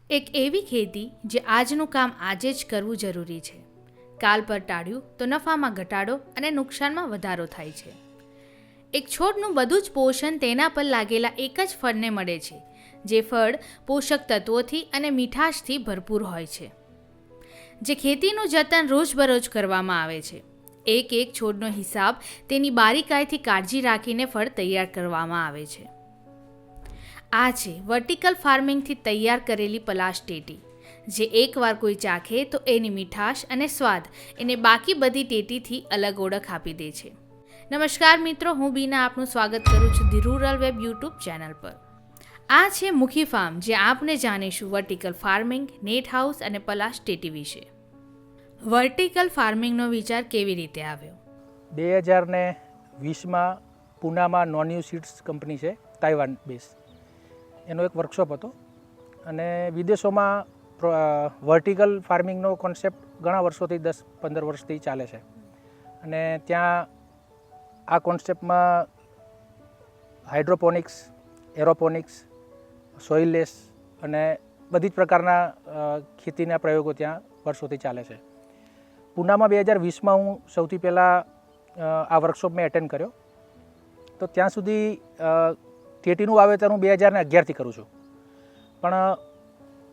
એક એવી ખેતી જે આજનું કામ આજે જ કરવું જરૂરી છે. કાલ પર ટાળ્યું તો નફામાં ઘટાડો અને નુકસાનમાં વધારો થાય છે. એક છોડનું બધું જ પોષણ તેના પર લાગેલા એક જ ફળને મળે છે, જે ફળ પોષક તત્વોથી અને મીઠાશથી ભરપૂર હોય છે. જે ખેતીનું જતન રોજબરોજ કરવામાં આવે છે. એક એક છોડનો હિસાબ તેની બારીકાઈથી કાળજી રાખીને ફળ તૈયાર કરવામાં આવે છે. આ છે વર્ટિકલ ફાર્મિંગથી તૈયાર કરેલી પલાશ ટેટી, જે એકવાર કોઈ ચાખે તો એની મીઠાશ અને સ્વાદ એને બાકી બધી ટેટીથી અલગ ઓળખ આપી દે છે. નમસ્કાર મિત્રો, હું બીના આપનું સ્વાગત કરું છું the rural web YouTube channel પર. આ છે મુખી ફાર્મ, જે આપને જાણીશું વર્ટિકલ ફાર્મિંગ, નેટ હાઉસ અને પલાશ ટેટી વિશે. વર્ટિકલ ફાર્મિંગનો વિચાર કેવી રીતે આવ્યો? 2020માં પૂનામાં નોન યુ સીડ્સ કંપની છે, તાઇવાન બેઝ, એનો એક વર્કશોપ હતો. અને વિદેશોમાં વર્ટિકલ ફાર્મિંગનો કોન્સેપ્ટ ઘણા વર્ષોથી 10-15 વર્ષથી ચાલે છે. અને ત્યાં આ કોન્સેપ્ટમાં હાઇડ્રોપોનિક્સ, એરોપોનિક્સ, સોઇલલેસ અને બધી જ પ્રકારના ખેતીના પ્રયોગો ત્યાં વર્ષોથી ચાલે છે. પૂનામાં 2020માં હું સૌથી પહેલાં આ વર્કશોપ મેં એટેન્ડ કર્યો. તો ત્યાં સુધી ટેટીનું વાવેતર હું 2011થી કરું છું. પણ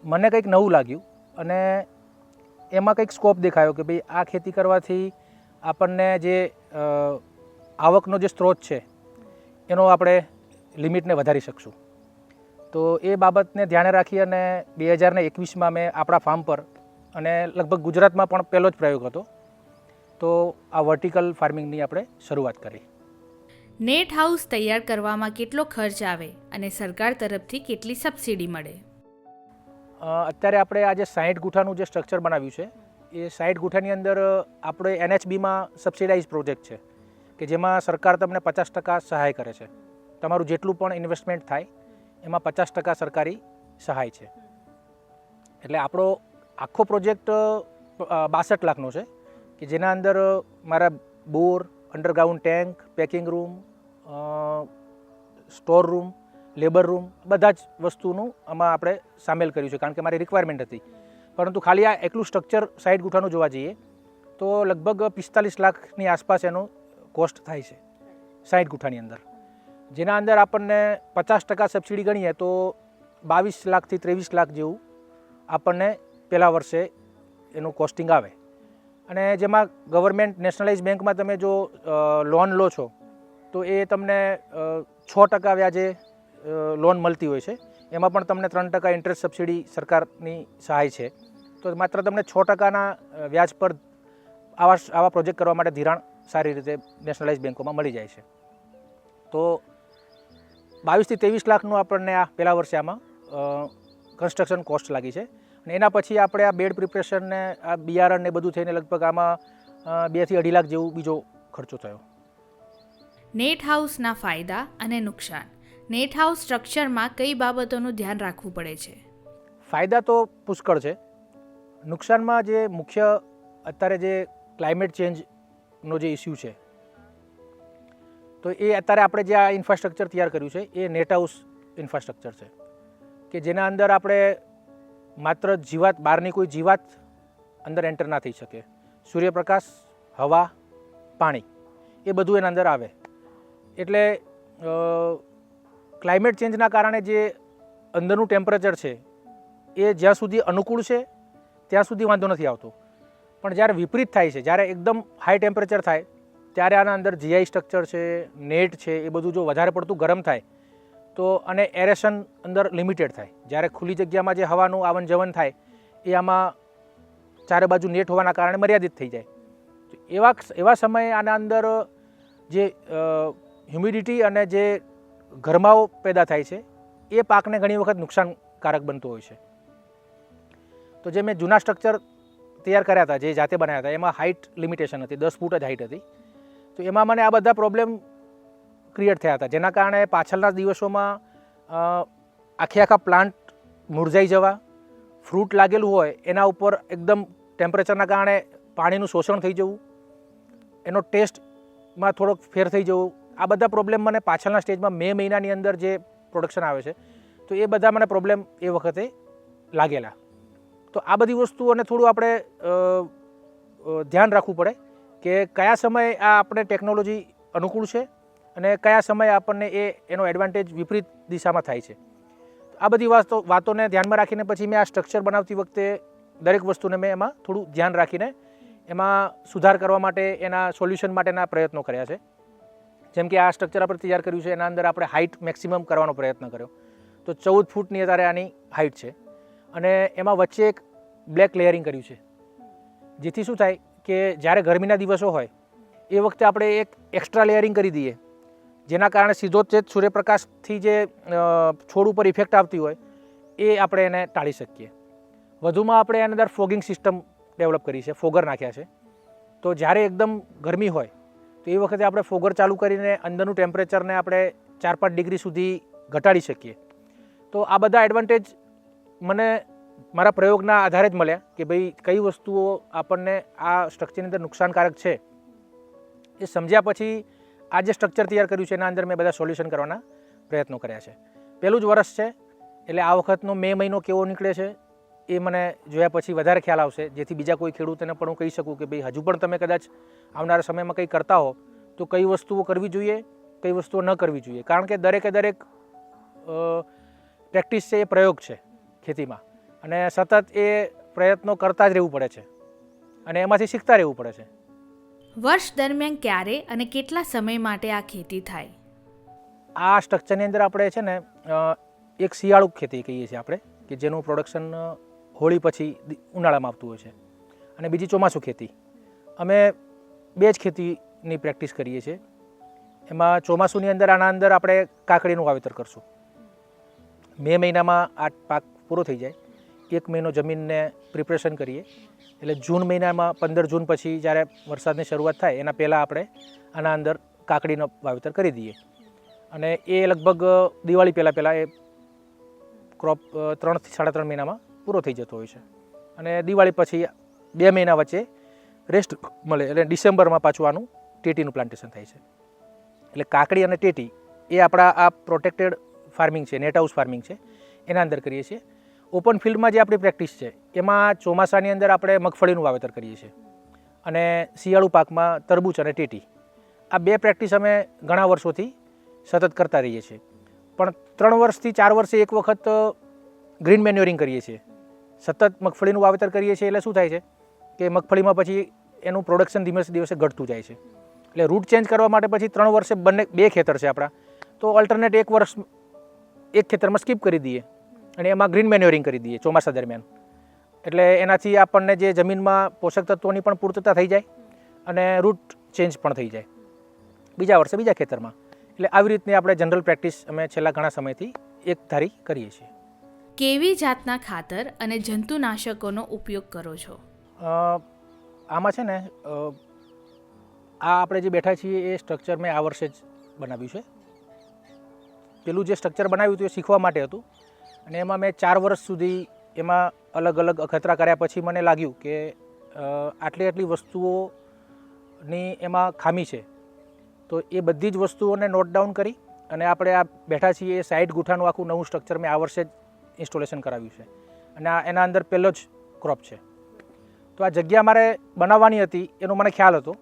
મને કંઈક નવું લાગ્યું અને એમાં કંઈક સ્કોપ દેખાયો કે ભાઈ આ ખેતી કરવાથી આપણને જે આવકનો જે સ્ત્રોત છે એનો આપણે લિમિટને વધારી શકશું. તો એ બાબતને ધ્યાને રાખી અને 2021માં મેં આપણા ફાર્મ પર અને લગભગ ગુજરાતમાં પણ પહેલો જ પ્રયોગ હતો, તો આ વર્ટિકલ ફાર્મિંગની આપણે શરૂઆત કરી. નેટ હાઉસ તૈયાર કરવામાં કેટલો ખર્ચ આવે અને સરકાર તરફથી કેટલી સબસિડી મળે? અત્યારે આપણે આ જે 60 ગુઠાનું જે સ્ટ્રક્ચર બનાવ્યું છે, એ 60 ગુઠાની અંદર આપણે NHBમાં સબસિડાઇઝ પ્રોજેક્ટ છે કે જેમાં સરકાર તમને 50% સહાય કરે છે. તમારું જેટલું પણ ઇન્વેસ્ટમેન્ટ થાય એમાં 50% સરકારી સહાય છે. એટલે આપણો આખો પ્રોજેક્ટ 62 લાખનો છે કે જેના અંદર મારા bore, underground tank, packing room, store room, labour room, બધા જ વસ્તુનું આમાં આપણે સામેલ કર્યું છે, કારણ કે મારી રિક્વાયરમેન્ટ હતી. પરંતુ ખાલી આ એકલું સ્ટ્રક્ચર 60 ગુઠાનું જોવા જઈએ તો લગભગ 45 લાખની આસપાસ એનો કોસ્ટ થાય છે 60 ગુઠાની અંદર. જેના અંદર આપણને 50% સબસિડી ગણીએ તો 22 લાખથી 23 લાખ જેવું આપણને પહેલા વર્ષે એનું કોસ્ટિંગ આવે. અને જેમાં ગવર્મેન્ટ નેશનલાઇઝ બેંકમાં તમે જો લોન લો છો તો એ તમને 6% વ્યાજે લોન મળતી હોય છે. એમાં પણ તમને 3% ઇન્ટરેસ્ટ સબસિડી સરકારની સહાય છે. તો માત્ર તમને 6%ના વ્યાજ પર આવા પ્રોજેક્ટ કરવા માટે ધિરાણ સારી રીતે નેશનલાઇઝ બેંકોમાં મળી જાય છે. તો 22 થી 23 લાખનું આપણને આ પહેલા વર્ષે આમાં કન્સ્ટ્રક્શન કોસ્ટ લાગી છે. અને એના પછી આપણે આ બેડ પ્રિપરેશન ને આ બિયારણ ને બધું થઈને લગભગ આમાં 2 થી 2.5 લાખ જેવું બીજો ખર્ચો થયો. નેટ હાઉસના ફાયદા અને નુકસાન. નેટ હાઉસ સ્ટ્રક્ચરમાં કઈ બાબતોનું ધ્યાન રાખવું પડે છે? ફાયદા તો પુષ્કળ છે. નુકસાનમાં જે મુખ્ય અત્યારે જે ક્લાઇમેટ ચેન્જનો જે ઇસ્યુ છે, તો એ અત્યારે આપણે જે આ ઇન્ફ્રાસ્ટ્રક્ચર તૈયાર કર્યું છે એ નેટ હાઉસ ઇન્ફ્રાસ્ટ્રક્ચર છે કે જેના અંદર આપણે માત્ર જીવાત, બહારની કોઈ જીવાત અંદર એન્ટર ના થઈ શકે. સૂર્યપ્રકાશ, હવા, પાણી એ બધું એના અંદર આવે. એટલે ક્લાઇમેટ ચેન્જના કારણે જે અંદરનું ટેમ્પરેચર છે એ જ્યાં સુધી અનુકૂળ છે ત્યાં સુધી વાંધો નથી આવતો. પણ જ્યારે વિપરીત થાય છે, જ્યારે એકદમ હાઈ ટેમ્પરેચર થાય ત્યારે આના અંદર જીઆઈ સ્ટ્રક્ચર છે, નેટ છે, એ બધું જો વધારે પડતું ગરમ થાય તો અને એરેશન અંદર લિમિટેડ થાય. જ્યારે ખુલ્લી જગ્યામાં જે હવાનું આવન જવન થાય એ આમાં ચારે બાજુ નેટ હોવાના કારણે મર્યાદિત થઈ જાય. એવા સમયે આના અંદર જે હ્યુમિડિટી અને જે ગરમાવો પેદા થાય છે એ પાકને ઘણી વખત નુકસાનકારક બનતો હોય છે. તો જે મેં જૂના સ્ટ્રક્ચર તૈયાર કર્યા હતા, જે જાતે બનાવ્યા હતા, એમાં હાઇટ લિમિટેશન હતી, 10 ફૂટ જ હાઇટ હતી. તો એમાં મને આ બધા પ્રોબ્લેમ ક્રિએટ થયા હતા, જેના કારણે પાછળના દિવસોમાં આખા પ્લાન્ટ મુરઝાઈ જવા, ફ્રૂટ લાગેલું હોય એના ઉપર એકદમ ટેમ્પરેચરના કારણે પાણીનું શોષણ થઈ જવું, એનો ટેસ્ટમાં થોડોક ફેર થઈ જવું, આ બધા પ્રોબ્લેમ મને પાછળના સ્ટેજમાં મે મહિનાની અંદર જે પ્રોડક્શન આવે છે તો એ બધા મને પ્રોબ્લેમ એ વખતે લાગેલા. તો આ બધી વસ્તુઓને થોડું આપણે ધ્યાન રાખવું પડે કે કયા સમયે આ આપણે ટેકનોલોજી અનુકૂળ છે અને કયા સમયે આપણને એનો એડવાન્ટેજ વિપરીત દિશામાં થાય છે. આ બધી વાતોને ધ્યાનમાં રાખીને પછી મેં આ સ્ટ્રક્ચર બનાવતી વખતે દરેક વસ્તુને મેં એમાં થોડું ધ્યાન રાખીને એમાં સુધાર કરવા માટે એના સોલ્યુશન માટેના પ્રયત્નો કર્યા છે. જેમ કે આ સ્ટ્રક્ચર આપણે તૈયાર કર્યું છે એના અંદર આપણે હાઇટ મેક્સિમમ કરવાનો પ્રયત્ન કર્યો. તો 14 ફૂટની અત્યારે આની હાઇટ છે અને એમાં વચ્ચે એક બ્લેક લેયરિંગ કર્યું છે, જેથી શું થાય કે જ્યારે ગરમીના દિવસો હોય એ વખતે આપણે એક એક્સ્ટ્રા લેયરિંગ કરી દઈએ, જેના કારણે સીધો જ સૂર્યપ્રકાશથી જે છોડ ઉપર ઇફેક્ટ આવતી હોય એ આપણે એને ટાળી શકીએ. વધુમાં આપણે એની અંદર ફોગિંગ સિસ્ટમ ડેવલપ કરી છે, ફોગર નાખ્યા છે. તો જ્યારે એકદમ ગરમી હોય તો એ વખતે આપણે ફોગર ચાલુ કરીને અંદરનું ટેમ્પરેચરને આપણે 4-5 ડિગ્રી સુધી ઘટાડી શકીએ. તો આ બધા એડવાન્ટેજ મને મારા પ્રયોગના આધારે જ મળ્યા કે ભાઈ કઈ વસ્તુઓ આપણને આ સ્ટ્રક્ચરની અંદર નુકસાનકારક છે. એ સમજ્યા પછી આ જે સ્ટ્રક્ચર તૈયાર કર્યું છે એના અંદર મેં બધા સોલ્યુશન કરવાના પ્રયત્નો કર્યા છે. પહેલું જ વર્ષ છે એટલે આ વખતનો મે મહિનો કેવો નીકળે છે એ મને જોયા પછી વધારે ખ્યાલ આવશે, જેથી બીજા કોઈ ખેડૂતોને પણ હું કહી શકું કે ભાઈ હજુ પણ તમે કદાચ આવનારા સમયમાં કંઈ કરતા હો તો કઈ વસ્તુઓ કરવી જોઈએ, કઈ વસ્તુઓ ન કરવી જોઈએ. કારણ કે દરેકે દરેક પ્રેક્ટિસ છે એ પ્રયોગ છે ખેતીમાં, અને સતત એ પ્રયત્નો કરતા જ રહેવું પડે છે અને એમાંથી શીખતા રહેવું પડે છે. વર્ષ દરમિયાન ક્યારે અને કેટલા સમય માટે આ ખેતી થાય? આ સ્ટ્રક્ચરની અંદર આપણે છે ને એક શિયાળુ ખેતી કહીએ છીએ આપણે, કે જેનું પ્રોડક્શન હોળી પછી ઉનાળામાં આવતું હોય છે, અને બીજી ચોમાસું ખેતી. અમે 2 જ ખેતીની પ્રેક્ટિસ કરીએ છીએ. એમાં ચોમાસુની અંદર આના અંદર આપણે કાકડીનું વાવેતર કરશું. મે મહિનામાં આ પાક પૂરો થઈ જાય, 1 મહિનો જમીનને પ્રિપરેશન કરીએ, એટલે જૂન મહિનામાં 15 જૂન પછી જ્યારે વરસાદની શરૂઆત થાય એના પહેલાં આપણે આના અંદર કાકડીનો વાવેતર કરી દઈએ. અને એ લગભગ દિવાળી પહેલાં એ ક્રોપ 3 થી 3.5 મહિનામાં પૂરો થઈ જતો હોય છે. અને દિવાળી પછી 2 મહિના વચ્ચે રેસ્ટ મળે, એટલે ડિસેમ્બરમાં પાછું આનું ટેટીનું પ્લાન્ટેશન થાય છે. એટલે કાકડી અને ટેટી એ આપણા આ પ્રોટેક્ટેડ ફાર્મિંગ છે, નેટ હાઉસ ફાર્મિંગ છે, એના અંદર કરીએ છીએ. ઓપન ફિલ્ડમાં જે આપણી પ્રેક્ટિસ છે એમાં ચોમાસાની અંદર આપણે મગફળીનું વાવેતર કરીએ છીએ, અને શિયાળુ પાકમાં તરબૂચ અને ટેટી. આ 2 પ્રેક્ટિસ અમે ઘણા વર્ષોથી સતત કરતા રહીએ છીએ. પણ 3 વર્ષથી 4 વર્ષે એક વખત ગ્રીન મેન્યુરિંગ કરીએ છીએ. સતત મગફળીનું વાવેતર કરીએ છીએ એટલે શું થાય છે કે મગફળીમાં પછી એનું પ્રોડક્શન દિવસે દિવસે ઘટતું જાય છે. એટલે રૂટ ચેન્જ કરવા માટે પછી 3 વર્ષે 2 ખેતર છે આપણા, તો ઓલ્ટરનેટ 1 વર્ષ એક ખેતરમાં સ્કીપ કરી દઈએ અને એમાં ગ્રીન મેન્યુરિંગ કરી દઈએ ચોમાસા દરમિયાન. એટલે એનાથી આપણને જે જમીનમાં પોષક તત્વોની પણ પૂર્તતા થઈ જાય અને રૂટ ચેન્જ પણ થઈ જાય બીજા વર્ષે બીજા ખેતરમાં. એટલે આવી રીતની આપણે જનરલ પ્રેક્ટિસ અમે છેલ્લા ઘણા સમયથી એક ધારી કરીએ છીએ. કેવી જાતના ખાતર અને જંતુનાશકોનો ઉપયોગ કરો છો? આમાં છે ને આ આપણે જે બેઠા છીએ એ સ્ટ્રક્ચર મેં આ વર્ષે જ બનાવ્યું છે. પેલું જે સ્ટ્રક્ચર બનાવ્યું હતું એ શીખવા માટે હતું, અને એમાં મેં 4 વર્ષ સુધી એમાં અલગ અલગ અખતરા કર્યા પછી મને લાગ્યું કે આટલી વસ્તુઓની એમાં ખામી છે. તો એ બધી જ વસ્તુઓને નોટ ડાઉન કરી અને આપણે આ બેઠા છીએ એ સાઈડ ગુઠાનું આખું નવું સ્ટ્રક્ચર મેં આ વર્ષે જ ઇન્સ્ટોલેશન કરાવ્યું છે, અને એના અંદર પહેલો જ ક્રોપ છે. તો આ જગ્યા મારે બનાવવાની હતી એનો મને ખ્યાલ હતો,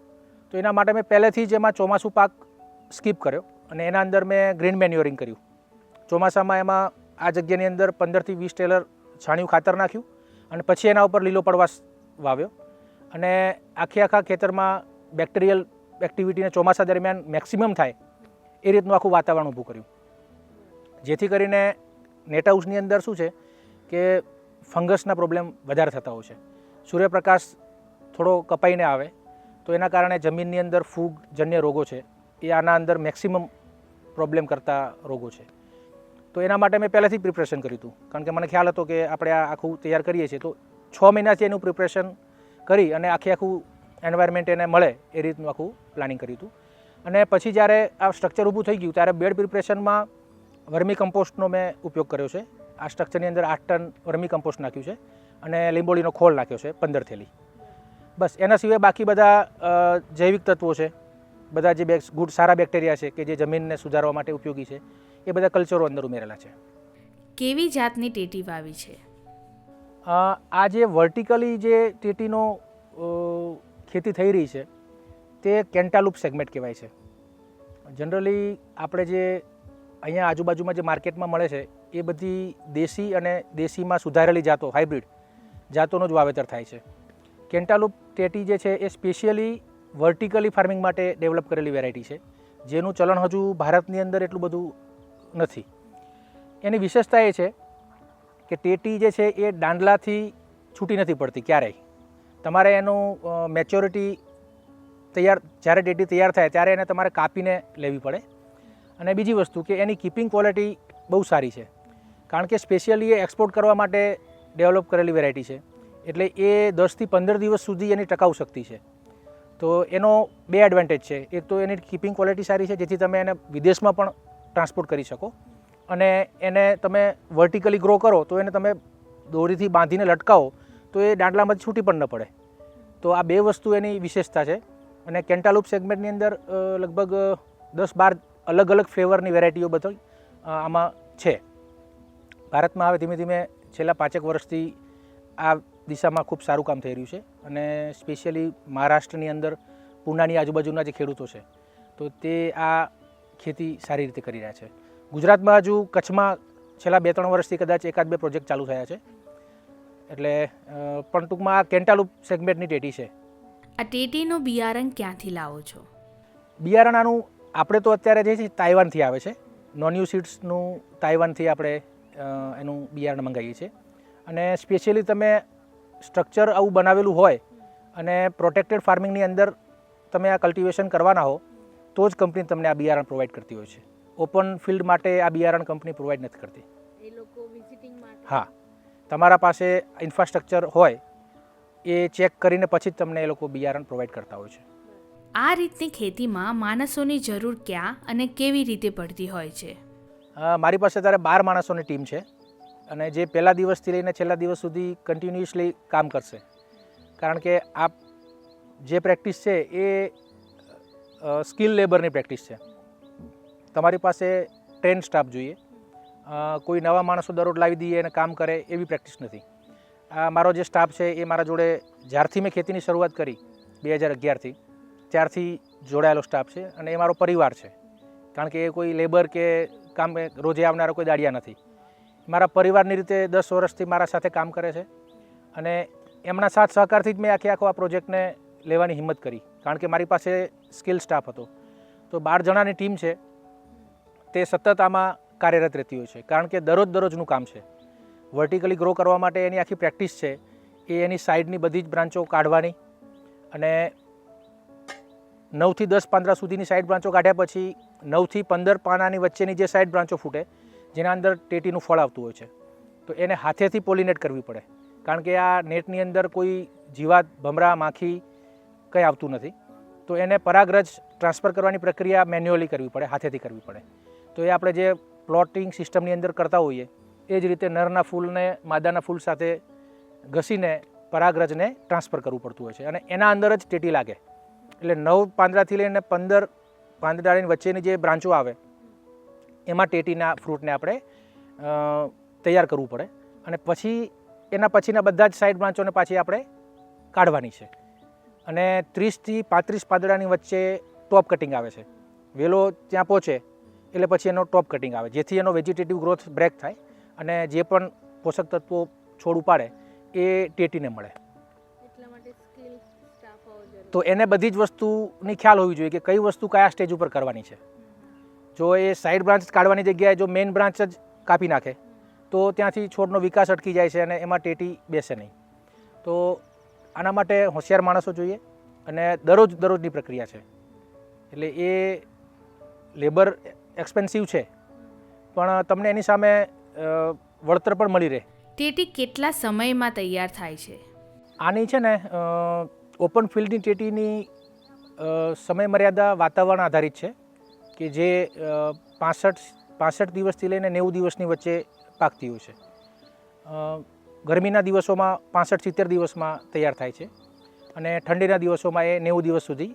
તો એના માટે મેં પહેલેથી જ એમાં ચોમાસું પાક સ્કીપ કર્યો અને એના અંદર મેં ગ્રીન મેન્યુરિંગ કર્યું. ચોમાસામાં એમાં આ જગ્યાની અંદર 15 થી 20 ટેલર છાણિયું ખાતર નાખ્યું અને પછી એના ઉપર લીલો પડવાશ વાવ્યો, અને આખા ખેતરમાં બેક્ટેરિયલ એક્ટિવિટીને ચોમાસા દરમિયાન મેક્સિમમ થાય એ રીતનું આખું વાતાવરણ ઊભું કર્યું, જેથી કરીને નેટ હાઉસની અંદર શું છે કે ફંગસના પ્રોબ્લેમ વધારે થતા હોય છે. સૂર્યપ્રકાશ થોડો કપાઈને આવે તો એના કારણે જમીનની અંદર ફૂગજન્ય રોગો છે એ આના અંદર મેક્સિમમ પ્રોબ્લેમ કરતા રોગો છે. તો એના માટે મેં પહેલાંથી પ્રિપરેશન કર્યું હતું, કારણ કે મને ખ્યાલ હતો કે આપણે આ આખું તૈયાર કરીએ છીએ તો 6 મહિનાથી એનું પ્રિપરેશન કરી અને આખું એન્વાયરમેન્ટ એને મળે એ રીતનું આખું પ્લાનિંગ કર્યું હતું. અને પછી જ્યારે આ સ્ટ્રક્ચર ઊભું થઈ ગયું ત્યારે બેડ પ્રિપરેશનમાં વર્મી કમ્પોસ્ટનો મેં ઉપયોગ કર્યો છે. આ સ્ટ્રક્ચરની અંદર 8 ટન વર્મી કમ્પોસ્ટ નાખ્યું છે અને લીંબોળીનો ખોળ નાખ્યો છે 15 થેલી. બસ એના સિવાય બાકી બધા જૈવિક તત્વો છે, બધા જે સારા બેક્ટેરિયા છે કે જે જમીનને સુધારવા માટે ઉપયોગી છે, એ બધા કલ્ચરો અંદર ઉમેરેલા છે. કેવી જાતની ટેટી વાવી છે? આ જે વર્ટિકલી જે ટેટીનો ખેતી થઈ રહી છે તે કેન્ટાલુપ સેગમેન્ટ કહેવાય છે. જનરલી આપણે જે અહીંયા આજુબાજુમાં જે માર્કેટમાં મળે છે એ બધી દેશી અને દેશીમાં સુધારેલી જાતો હાઇબ્રિડ જાતોનું જ વાવેતર થાય છે. કેન્ટાલુપ ટેટી જે છે એ સ્પેશિયલી વર્ટિકલી ફાર્મિંગ માટે ડેવલપ કરેલી વેરાયટી છે, જેનું ચલણ હજુ ભારતની અંદર એટલું બધું નથી. એની વિશેષતા એ છે કે ટેટી જે છે એ દાંડલાથી છૂટી નથી પડતી ક્યારેય. તમારે એનું મેચ્યોરિટી તૈયાર, જ્યારે ટેટી તૈયાર થાય ત્યારે એને તમારે કાપીને લેવી પડે. અને બીજી વસ્તુ કે એની કીપિંગ ક્વોલિટી બહુ સારી છે, કારણ કે સ્પેશિયલી એ એક્સપોર્ટ કરવા માટે ડેવલપ કરેલી વેરાયટી છે. એટલે એ 10થી 15 દિવસ સુધી એની ટકાઉ શક્તિ છે. તો એનો બે એડવાન્ટેજ છે. એક તો એની કીપિંગ ક્વોલિટી સારી છે, જેથી તમે એને વિદેશમાં પણ ટ્રાન્સપોર્ટ કરી શકો, અને એને તમે વર્ટિકલી ગ્રો કરો તો એને તમે દોરીથી બાંધીને લટકાવો તો એ દાંડલામાંથી છૂટી પણ ન પડે. તો આ બે વસ્તુ એની વિશેષતા છે. અને કેન્ટાલુપ સેગમેન્ટની અંદર લગભગ 10-12 અલગ અલગ ફ્લેવરની વેરાયટીઓ બધી આમાં છે. ભારતમાં હવે ધીમે ધીમે છેલ્લા 5 વર્ષથી આ દિશામાં ખૂબ સારું કામ થઈ રહ્યું છે. અને સ્પેશિયલી મહારાષ્ટ્રની અંદર પૂનાની આજુબાજુના જે ખેડૂતો છે તો તે આ ખેતી સારી રીતે કરી રહ્યા છે. ગુજરાતમાં હજુ કચ્છમાં છેલ્લા 2-3 વર્ષથી કદાચ 1-2 પ્રોજેક્ટ ચાલુ થયા છે. એટલે પણ ટૂંકમાં આ કેન્ટાલુપ સેગમેન્ટની ટેટી છે. આ ટેટીનું બિયારણ ક્યાંથી લાવો છો? બિયારણ આનું આપણે તો અત્યારે જે છે તાઇવાનથી આવે છે. નોન્યુ સીડ્સનું તાઇવાનથી આપણે એનું બિયારણ મંગાવીએ છીએ. અને સ્પેશિયલી તમે સ્ટ્રક્ચર આવું બનાવેલું હોય અને પ્રોટેક્ટેડ ફાર્મિંગની અંદર તમે આ કલ્ટિવેશન કરવાના હો તો જ કંપની તમને આ બિયારણ પ્રોવાઈડ કરતી હોય છે. ઓપન ફિલ્ડ માટે આ બિયારણ કંપની પ્રોવાઈડ નથી કરતી. એ લોકો વિઝિટિંગ માટે? હા, તમારા પાસે ઇન્ફ્રાસ્ટ્રક્ચર હોય એ ચેક કરીને પછી જ તમને એ લોકો બિયારણ પ્રોવાઈડ કરતા હોય છે. આ રીતની ખેતીમાં માણસોની જરૂર ક્યાં અને કેવી રીતે પડતી હોય છે? મારી પાસે અત્યારે 12 માણસોની ટીમ છે, અને જે પહેલા દિવસથી લઈને છેલ્લા દિવસ સુધી કન્ટિન્યુઅસલી કામ કરશે. કારણ કે આ જે પ્રેક્ટિસ છે એ સ્કિલ લેબરની પ્રેક્ટિસ છે. તમારી પાસે ટ્રેન સ્ટાફ જોઈએ. કોઈ નવા માણસો દરરોજ લાવી દઈએ અને કામ કરે એવી પ્રેક્ટિસ નથી. મારો જે સ્ટાફ છે એ મારા જોડે જ્યારથી મેં ખેતીની શરૂઆત કરી 2011થી ત્યારથી જોડાયેલો સ્ટાફ છે, અને એ મારો પરિવાર છે. કારણ કે એ કોઈ લેબર કે કામ રોજે આવનારા કોઈ દાડિયા નથી. મારા પરિવારની રીતે 10 વર્ષથી મારા સાથે કામ કરે છે, અને એમના સાથ સહકારથી જ મેં આખો આ પ્રોજેક્ટને લેવાની હિંમત કરી. કારણ કે મારી પાસે સ્કિલ સ્ટાફ હતો. તો 12 જણાની ટીમ છે તે સતત આમાં કાર્યરત રહેતી હોય છે. કારણ કે દરરોજનું કામ છે. વર્ટિકલી ગ્રો કરવા માટે એની આખી પ્રેક્ટિસ છે એ એની સાઈડની બધી જ બ્રાન્ચો કાઢવાની, અને 9 થી 10 પાંદડા સુધીની સાઈડ બ્રાન્ચો કાઢ્યા પછી 9 થી 15 પાનાની વચ્ચેની જે સાઈડ બ્રાન્ચો ફૂટે, જેના અંદર ટેટીનું ફળ આવતું હોય છે, તો એને હાથેથી પોલિનેટ કરવી પડે. કારણ કે આ નેટની અંદર કોઈ જીવાત, ભમરા, માખી કંઈ આવતું નથી. તો એને પરાગરજ ટ્રાન્સફર કરવાની પ્રક્રિયા મેન્યુઅલી કરવી પડે, હાથેથી કરવી પડે. તો એ આપણે જે પ્લોટિંગ સિસ્ટમની અંદર કરતા હોઈએ એ જ રીતે નરના ફૂલને માદાના ફૂલ સાથે ઘસીને પરાગરજને ટ્રાન્સફર કરવું પડતું હોય છે, અને એના અંદર જ ટેટી લાગે. એટલે 9 પાંદડાથી લઈને 15 પાંદડાની વચ્ચેની જે બ્રાન્ચો આવે એમાં ટેટીના ફ્રૂટને આપણે તૈયાર કરવું પડે. અને પછી એના પછીના બધા જ સાઈડ બ્રાન્ચોને પાછી આપણે કાઢવાની છે. અને 30 થી 35 પાંદડાની વચ્ચે ટોપ કટિંગ આવે છે. વેલો ત્યાં પહોંચે એટલે પછી એનો ટોપ કટિંગ આવે, જેથી એનો વેજીટેટિવ ગ્રોથ બ્રેક થાય અને જે પણ પોષક તત્વો છોડ ઉપાડે એ ટેટીને મળે. તો એને બધી જ વસ્તુની ખ્યાલ હોવી જોઈએ કે કઈ વસ્તુ કયા સ્ટેજ ઉપર કરવાની છે. જો એ સાઈડ બ્રાન્ચ કાઢવાની જગ્યાએ જો મેઇન બ્રાન્ચ જ કાપી નાખે તો ત્યાંથી છોડનો વિકાસ અટકી જાય છે અને એમાં ટેટી બેસે નહીં. તો આના માટે હોશિયાર માણસો જોઈએ, અને દરરોજની પ્રક્રિયા છે. એટલે એ લેબર એક્સપેન્સિવ છે, પણ તમને એની સામે વળતર પણ મળી રહે. ટેટી કેટલા સમયમાં તૈયાર થાય છે? આની છે ને ઓપન ફિલ્ડની ટેટીની સમય મર્યાદા વાતાવરણ આધારિત છે, કે જે 65 દિવસથી લઈને 90 દિવસની વચ્ચે પાકતી હોય છે. ગરમીના દિવસોમાં 65-70 દિવસમાં તૈયાર થાય છે, અને ઠંડીના દિવસોમાં એ 90 દિવસ સુધી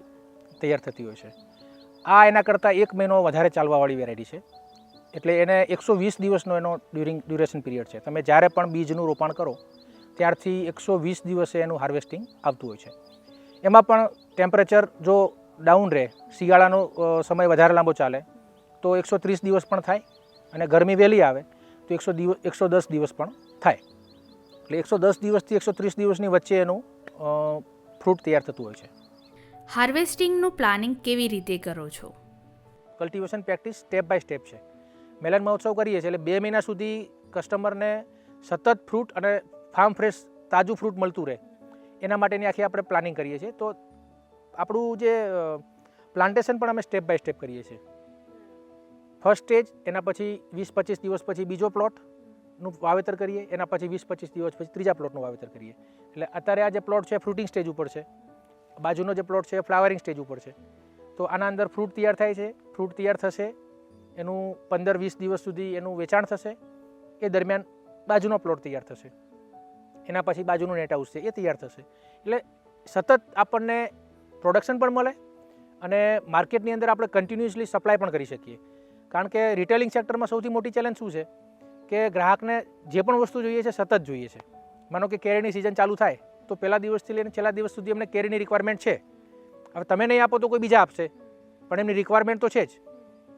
તૈયાર થતી હોય છે. આ એના કરતાં 1 મહિનો વધારે ચાલવાવાળી વેરાયટી છે. એટલે એને 120 દિવસનો એનો ડ્યુરેશન પીરિયડ છે. તમે જ્યારે પણ બીજનું રોપાણ કરો ત્યારથી 120 દિવસે એનું હાર્વેસ્ટિંગ આવતું હોય છે. એમાં પણ ટેમ્પરેચર જો ડાઉન રહે, શિયાળાનો સમય વધારે લાંબો ચાલે તો 130 દિવસ પણ થાય, અને ગરમી વહેલી આવે તો 110 દિવસ પણ થાય. એટલે 110 દિવસથી 130 દિવસની વચ્ચે એનું ફ્રૂટ તૈયાર થતું હોય છે. હાર્વેસ્ટિંગનું પ્લાનિંગ કેવી રીતે કરો છો? Cultivation practice step by step છે. મેલન મહોત્સવ કરીએ છીએ એટલે 2 મહિના સુધી કસ્ટમરને સતત ફ્રૂટ અને ફાર્મ ફ્રેશ તાજું ફ્રૂટ મળતું રહે એના માટેની આખી આપણે પ્લાનિંગ કરીએ છીએ. તો આપણું જે પ્લાન્ટેશન પણ અમે સ્ટેપ બાય સ્ટેપ કરીએ છીએ. ફર્સ્ટ સ્ટેજ, એના પછી 20-25 દિવસ પછી બીજો પ્લોટનું વાવેતર કરીએ, એના પછી 20-25 દિવસ પછી ત્રીજા પ્લોટનું વાવેતર કરીએ. એટલે અત્યારે આ જે પ્લોટ છે ફ્રૂટિંગ સ્ટેજ ઉપર છે, બાજુનો જે પ્લોટ છે ફ્લાવરિંગ સ્ટેજ ઉપર છે. તો આના અંદર ફ્રૂટ તૈયાર થાય છે. ફ્રૂટ તૈયાર થશે, એનું 15-20 દિવસ સુધી એનું વેચાણ થશે. એ દરમિયાન બાજુનો પ્લોટ તૈયાર થશે, એના પછી બાજુનું નેટ હાઉસ છે એ તૈયાર થશે. એટલે સતત આપણને પ્રોડક્શન પણ મળે અને માર્કેટની અંદર આપણે કન્ટિન્યુઅસલી સપ્લાય પણ કરી શકીએ. કારણ કે રિટેલિંગ સેક્ટરમાં સૌથી મોટી ચેલેન્જ શું છે કે ગ્રાહકને જે પણ વસ્તુ જોઈએ છે સતત જોઈએ છે. માનો કે કેરીની સિઝન ચાલુ થાય તો પહેલા દિવસથી લઈને છેલ્લા દિવસ સુધી એમને કેરીની રિક્વાયરમેન્ટ છે. હવે તમે નહીં આપો તો કોઈ બીજા આપશે, પણ એમની રિક્વાયરમેન્ટ તો છે જ.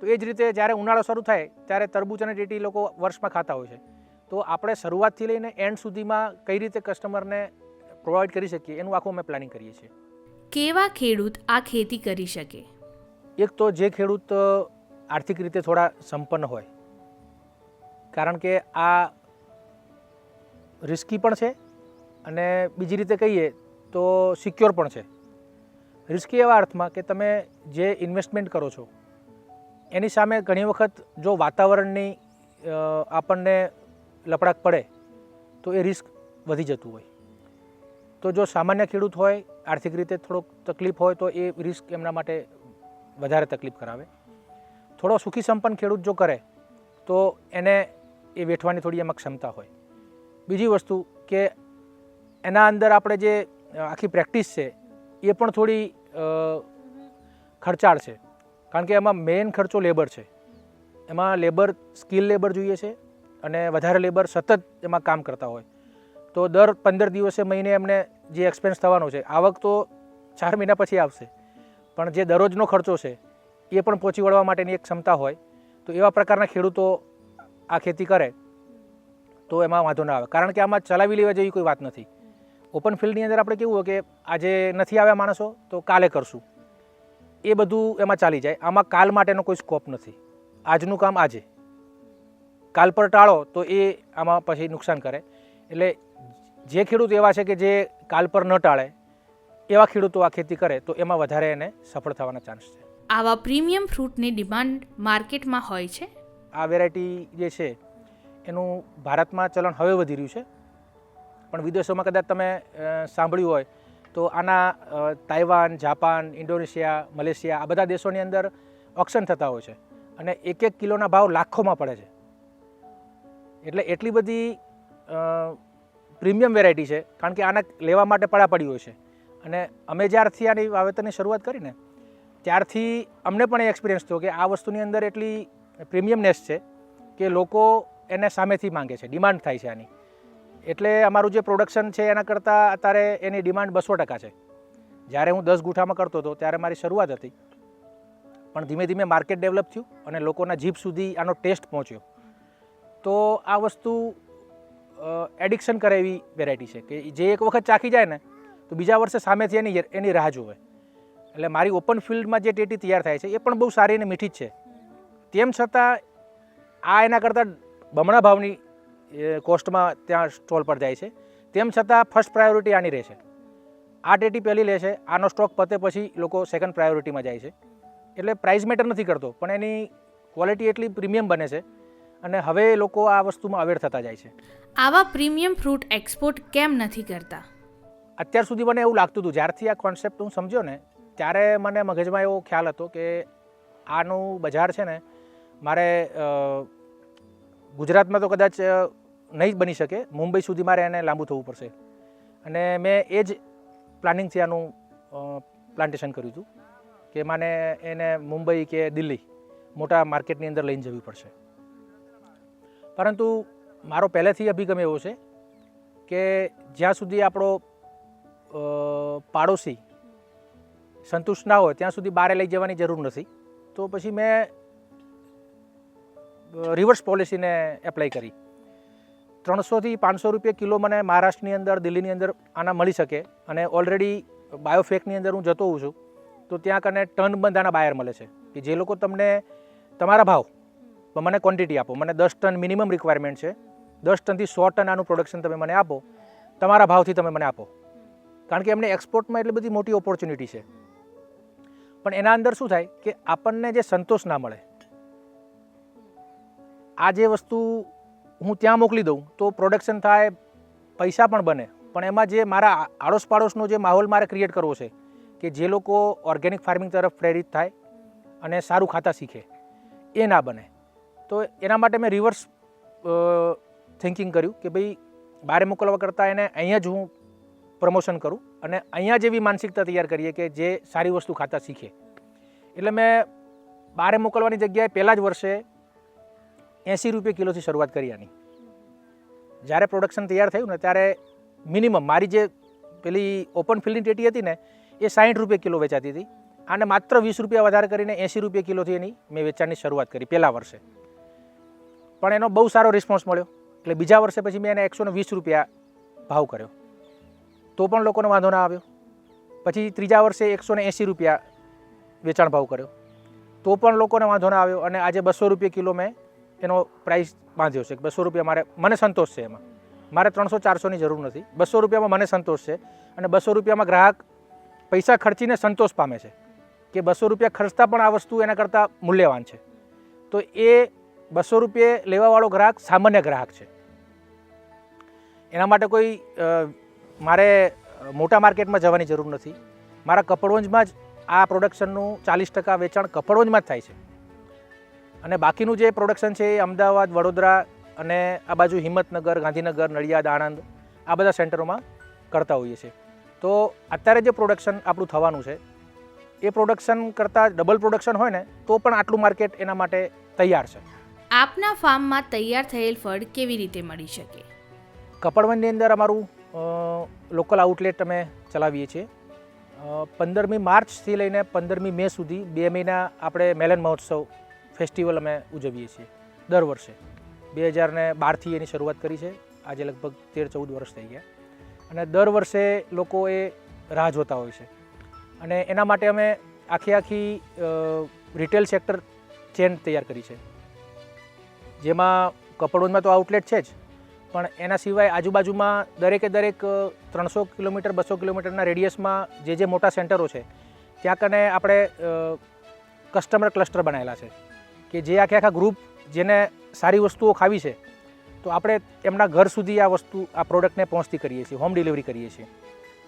તો એ જ રીતે જ્યારે ઉનાળો શરૂ થાય ત્યારે તરબૂચ અને ટેટી લોકો વર્ષમાં ખાતા હોય છે. તો આપણે શરૂઆતથી લઈને એન્ડ સુધીમાં કઈ રીતે કસ્ટમરને પ્રોવાઈડ કરી શકીએ એનું આખું અમે પ્લાનિંગ કરીએ છીએ. કેવા ખેડૂત આ ખેતી કરી શકે? એક તો જે ખેડૂત આર્થિક રીતે થોડા સંપન્ન હોય, કારણ કે આ રિસ્કી પણ છે અને બીજી રીતે કહીએ તો સિક્યોર પણ છે. રિસ્કી એવા અર્થમાં કે તમે જે ઇન્વેસ્ટમેન્ટ કરો છો એની સામે ઘણી વખત જો વાતાવરણની આપણને લપડાક પડે તો એ રિસ્ક વધી જતું હોય. તો જો સામાન્ય ખેડૂત હોય, આર્થિક રીતે થોડોક તકલીફ હોય તો એ રિસ્ક એમના માટે વધારે તકલીફ કરાવે. થોડો સુખી સંપન્ન ખેડૂત જો કરે તો એને એ વેઠવાની થોડી એમાં ક્ષમતા હોય. બીજી વસ્તુ કે એના અંદર આપણે જે આખી પ્રેક્ટિસ છે એ પણ થોડી ખર્ચાળ છે, કારણ કે એમાં મેઇન ખર્ચો લેબર છે. એમાં લેબર, સ્કિલ લેબર જોઈએ છે અને વધારે લેબર સતત એમાં કામ કરતા હોય. તો દર 15 દિવસે મહિને એમને જે એક્સપેન્સ થવાનો છે, આવક તો 4 મહિના પછી આવશે, પણ જે દરરોજનો ખર્ચો છે એ પણ પહોંચી વળવા માટેની એક ક્ષમતા હોય. તો એવા પ્રકારના ખેડૂતો આ ખેતી કરે તો એમાં વાંધો ના આવે, કારણ કે આમાં ચલાવી લેવા જેવી કોઈ વાત નથી. ઓપન ફિલ્ડની અંદર આપણે કેવું હોય કે આજે નથી આવ્યા માણસો તો કાલે કરશું, એ બધું એમાં ચાલી જાય. આમાં કાલ માટેનો કોઈ સ્કોપ નથી. આજનું કામ આજે, કાલ પર ટાળો તો એ આમાં પછી નુકસાન કરે. એટલે જે ખેડૂત એવા છે કે જે કાલ પર ન ટાળે એવા ખેડૂતો આ ખેતી કરે તો એમાં વધારે એને સફળ થવાના ચાન્સ છે. આવા પ્રીમિયમ ફ્રૂટની ડિમાન્ડ માર્કેટમાં હોય છે? આ વેરાયટી જે છે એનું ભારતમાં ચલણ હવે વધી રહ્યું છે, પણ વિદેશોમાં કદાચ તમે સાંભળ્યું હોય તો આના તાઇવાન, જાપાન, ઇન્ડોનેશિયા, મલેશિયા આ બધા દેશોની અંદર ઓક્શન થતા હોય છે અને 1-1 કિલોના ભાવ લાખોમાં પડે છે. એટલે એટલી બધી પ્રીમિયમ વેરાયટી છે, કારણ કે આના લેવા માટે પડાપડી હોય છે. અને અમે જ્યારથી આની વાવેતરની શરૂઆત કરીને ત્યારથી અમને પણ એ એક્સપિરિયન્સ થયો કે આ વસ્તુની અંદર એટલી પ્રીમિયમનેસ છે કે લોકો એને સામેથી માંગે છે, ડિમાન્ડ થાય છે આની. એટલે અમારું જે પ્રોડક્શન છે એના કરતાં અત્યારે એની ડિમાન્ડ 200% છે. જ્યારે હું 10 ગુઠામાં કરતો હતો ત્યારે મારી શરૂઆત હતી, પણ ધીમે ધીમે માર્કેટ ડેવલપ થયું અને લોકોના જીભ સુધી આનો ટેસ્ટ પહોંચ્યો. તો આ વસ્તુ એડિક્શન કરે એવી વેરાયટી છે કે જે એક વખત ચાખી જાય ને તો બીજા વર્ષે સામેથી એની રાહ જોવે. એટલે મારી ઓપન ફિલ્ડમાં જે ટેટી તૈયાર થાય છે એ પણ બહુ સારી અને મીઠી જ છે. તેમ છતાં આ એના કરતાં બમણા ભાવની કોસ્ટમાં ત્યાં સ્ટોલ પર જાય છે. તેમ છતાં ફર્સ્ટ પ્રાયોરિટી આની રહે છે. આ ટેટી પહેલી લે છે, આનો સ્ટોક પતે પછી લોકો સેકન્ડ પ્રાયોરિટીમાં જાય છે. એટલે પ્રાઇસ મેટર નથી કરતો, પણ એની ક્વોલિટી એટલી પ્રીમિયમ બને છે અને હવે લોકો આ વસ્તુમાં અવેર થતા જાય છે. આવા પ્રીમિયમ ફ્રૂટ એક્સપોર્ટ કેમ નથી કરતા? અત્યાર સુધી મને એવું લાગતું હતું, જ્યારથી આ કોન્સેપ્ટ હું સમજ્યો ને ત્યારે મને મગજમાં એવો ખ્યાલ હતો કે આનું બજાર છે ને મારે ગુજરાતમાં તો કદાચ નહીં જ બની શકે, મુંબઈ સુધી મારે એને લાંબુ થવું પડશે. અને મેં એ જ પ્લાનિંગથી આનું પ્લાન્ટેશન કર્યું હતું કે મને એને મુંબઈ કે દિલ્હી મોટા માર્કેટની અંદર લઈને જવી પડશે. પરંતુ મારો પહેલેથી અભિગમ એવો છે કે જ્યાં સુધી આપણો પાડોશી સંતુષ્ટ ના હોય ત્યાં સુધી બહાર લઈ જવાની જરૂર નથી. તો પછી મેં રિવર્સ પોલિસીને એપ્લાય કરી. 300 થી 500 રૂપિયા કિલો મને મહારાષ્ટ્રની અંદર, દિલ્હીની અંદર આના મળી શકે. અને ઓલરેડી બાયોફેકની અંદર હું જતો હોઉં છું તો ત્યાં કને ટન બંધ આના બાયર મળે છે કે જે લોકો તમને તમારા ભાવ મને ક્વોન્ટિટી આપો, મને 10 ટન મિનિમમ રિક્વાયરમેન્ટ છે, 10 ટનથી 100 ટન આનું પ્રોડક્શન તમે મને આપો, તમારા ભાવથી તમે મને આપો. કારણ કે એમને એક્સપોર્ટમાં એટલી બધી મોટી ઓપોર્ચ્યુનિટી છે. પણ એના અંદર શું થાય કે આપણને જે સંતોષ ના મળે, આ જે વસ્તુ હું ત્યાં મોકલી દઉં તો પ્રોડક્શન થાય, પૈસા પણ બને, પણ એમાં જે મારા આડોશ પાડોશનો જે માહોલ મારે ક્રિએટ કરવો છે કે જે લોકો ઓર્ગેનિક ફાર્મિંગ તરફ પ્રેરિત થાય અને સારું ખાતા શીખે, એ ના બને. તો એના માટે મેં રિવર્સ થિંકિંગ કર્યું કે ભાઈ બહાર મોકલવા કરતાં એને અહીંયા જ હું પ્રમોશન કરું અને અહીંયા જેવી માનસિકતા તૈયાર કરીએ કે જે સારી વસ્તુ ખાતા શીખે. એટલે મેં બહાર મોકલવાની જગ્યાએ પહેલાં જ વર્ષે 80 રૂપિયા કિલોથી શરૂઆત કરી આની. જ્યારે પ્રોડક્શન તૈયાર થયું ને ત્યારે મિનિમમ મારી જે પેલી ઓપન ફિલ્ડની ટેટી હતી ને એ 60 રૂપિયા કિલો વેચાતી હતી. આને માત્ર 20 રૂપિયા વધારે કરીને 80 રૂપિયા કિલોથી એની મેં વેચાણની શરૂઆત કરી પહેલા વર્ષે. પણ એનો બહુ સારો રિસ્પોન્સ મળ્યો. એટલે બીજા વર્ષે પછી મેં એને 120 રૂપિયા ભાવ કર્યો તો પણ લોકોને વાંધો ના આવ્યો. પછી ત્રીજા વર્ષે 180 રૂપિયા વેચાણ ભાવ કર્યો તો પણ લોકોને વાંધો ના આવ્યો. અને આજે 200 રૂપિયા કિલો મેં એનો પ્રાઇસ બાંધ્યો છે. 200 રૂપિયા મને સંતોષ છે. એમાં મારે 300-400ની જરૂર નથી. 200 રૂપિયામાં મને સંતોષ છે. અને 200 રૂપિયામાં ગ્રાહક પૈસા ખર્ચીને સંતોષ પામે છે કે 200 રૂપિયા ખર્ચતા પણ આ વસ્તુ એના કરતાં મૂલ્યવાન છે. તો એ 200 રૂપિયે લેવાવાળો ગ્રાહક સામાન્ય ગ્રાહક છે. એના માટે કોઈ મારે મોટા માર્કેટમાં જવાની જરૂર નથી. મારા કપડવંજમાં જ આ પ્રોડક્શનનું 40% વેચાણ કપડવંજમાં જ થાય છે. અને બાકીનું જે પ્રોડક્શન છે એ અમદાવાદ, વડોદરા અને આ બાજુ હિંમતનગર, ગાંધીનગર, નડિયાદ, આણંદ આ બધા સેન્ટરોમાં કરતા હોઈએ છીએ. તો અત્યારે જે પ્રોડક્શન આપણું થવાનું છે એ પ્રોડક્શન કરતાં ડબલ પ્રોડક્શન હોય ને તો પણ આટલું માર્કેટ એના માટે તૈયાર છે. આપના ફાર્મમાં તૈયાર થયેલ ફળ કેવી રીતે મળી શકે? કપડવંજની અંદર અમારું લોકલ આઉટલેટ અમે ચલાવીએ છીએ. 15મી માર્ચથી લઈને 15મી મે સુધી 2 મહિના આપણે મેલન મહોત્સવ ફેસ્ટિવલ અમે ઉજવીએ છીએ દર વર્ષે. 2012થી એની શરૂઆત કરી છે. આજે લગભગ 13-14 વર્ષ થઈ ગયા. અને દર વર્ષે લોકો એ રાહ જોતા હોય છે. અને એના માટે અમે આખી રિટેલ સેક્ટર ચેન તૈયાર કરી છે. જેમાં કપડવંજમાં તો આઉટલેટ છે જ, પણ એના સિવાય આજુબાજુમાં દરેક 300 કિલોમીટર 200 કિલોમીટરના રેડિયસમાં જે મોટા સેન્ટરો છે ત્યાં કને આપણે કસ્ટમર ક્લસ્ટર બનાવેલા છે કે જે આખા ગ્રુપ જેને સારી વસ્તુઓ ખાવી છે તો આપણે એમના ઘર સુધી આ પ્રોડક્ટને પહોંચતી કરીએ છીએ, હોમ ડિલિવરી કરીએ છીએ.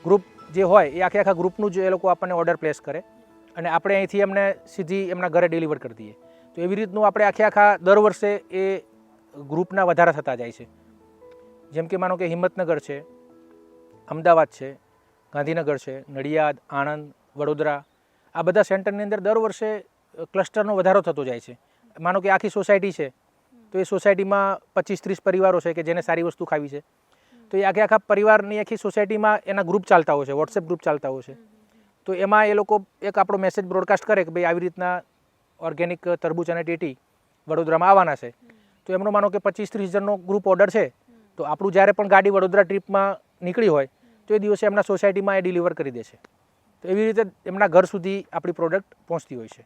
ગ્રુપ જે હોય એ આખા ગ્રુપનું જ એ લોકો આપણને ઓર્ડર પ્લેસ કરે અને આપણે અહીંથી એમને સીધી એમના ઘરે ડિલિવર કરી દઈએ. તો એવી રીતનું આપણે આખા દર વર્ષે એ ગ્રુપના વધારા થતા જાય છે. જેમ કે માનો કે હિંમતનગર છે, અમદાવાદ છે, ગાંધીનગર છે, નડિયાદ, આણંદ, વડોદરા આ બધા સેન્ટરની અંદર દર વર્ષે ક્લસ્ટરનો વધારો થતો જાય છે. માનો કે આખી સોસાયટી છે તો એ સોસાયટીમાં 25-30 પરિવારો છે કે જેને સારી વસ્તુ ખાવી છે. તો એ આખા પરિવારની આખી સોસાયટીમાં એના ગ્રુપ ચાલતા હોય છે, વોટ્સએપ ગ્રુપ ચાલતા હોય છે. તો એમાં એ લોકો એક આપણો મેસેજ બ્રોડકાસ્ટ કરે કે ભાઈ આવી રીતના ઓર્ગેનિક તરબૂચ અને ટેટી વડોદરામાં આવવાના છે. તો એમનો માનો કે 25-30 જણનો ગ્રુપ ઓર્ડર છે તો આપણું જ્યારે પણ ગાડી વડોદરા ટ્રીપમાં નીકળી હોય તો એ દિવસે એમના સોસાયટીમાં એ ડિલિવર કરી દે છે. તો એવી રીતે એમના ઘર સુધી આપણી પ્રોડક્ટ પહોંચતી હોય છે.